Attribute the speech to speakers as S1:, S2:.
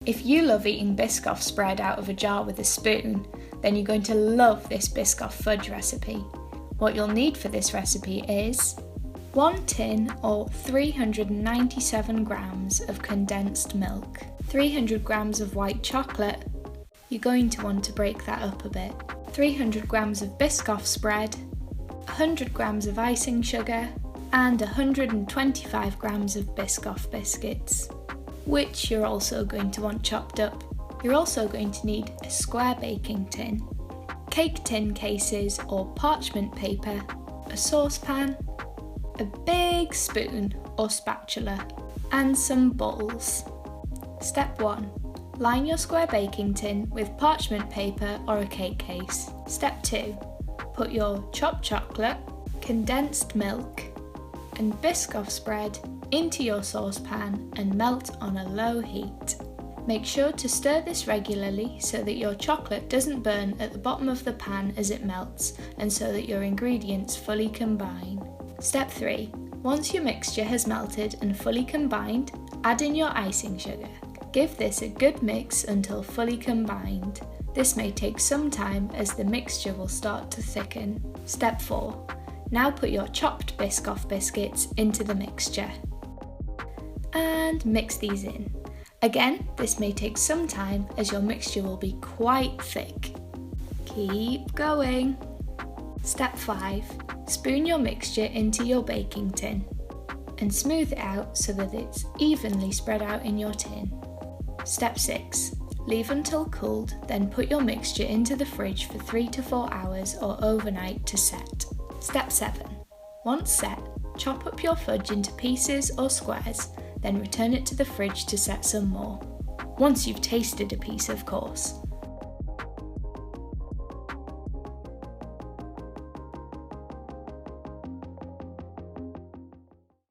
S1: If you love eating Biscoff spread out of a jar with a spoon, then you're going to love this Biscoff fudge recipe. What you'll need for this recipe is 1 tin or 397 grams of condensed milk, 300 grams of white chocolate. You're going to want to break that up a bit. 300 grams of Biscoff spread, 100 grams of icing sugar, and 125 grams of Biscoff biscuits, which you're also going to want chopped up. You're also going to need a square baking tin, cake tin cases or parchment paper, a saucepan, a big spoon or spatula, and some bowls. Step 1. Line your square baking tin with parchment paper or a cake case. Step 2. Put your chopped chocolate, condensed milk, and Biscoff spread into your saucepan and melt on a low heat. Make sure to stir this regularly so that your chocolate doesn't burn at the bottom of the pan as it melts and so that your ingredients fully combine. Step 3. Once your mixture has melted and fully combined, add in your icing sugar. Give this a good mix until fully combined. This may take some time as the mixture will start to thicken. Step 4. Now put your chopped Biscoff biscuits into the mixture and mix these in. Again, this may take some time as your mixture will be quite thick. Keep going. Step 5. Spoon your mixture into your baking tin and smooth it out so that it's evenly spread out in your tin. Step 6. Leave until cooled, then put your mixture into the fridge for 3 to 4 hours or overnight to set. Step 7. Once set, chop up your fudge into pieces or squares, then return it to the fridge to set some more. Once you've tasted a piece, of course.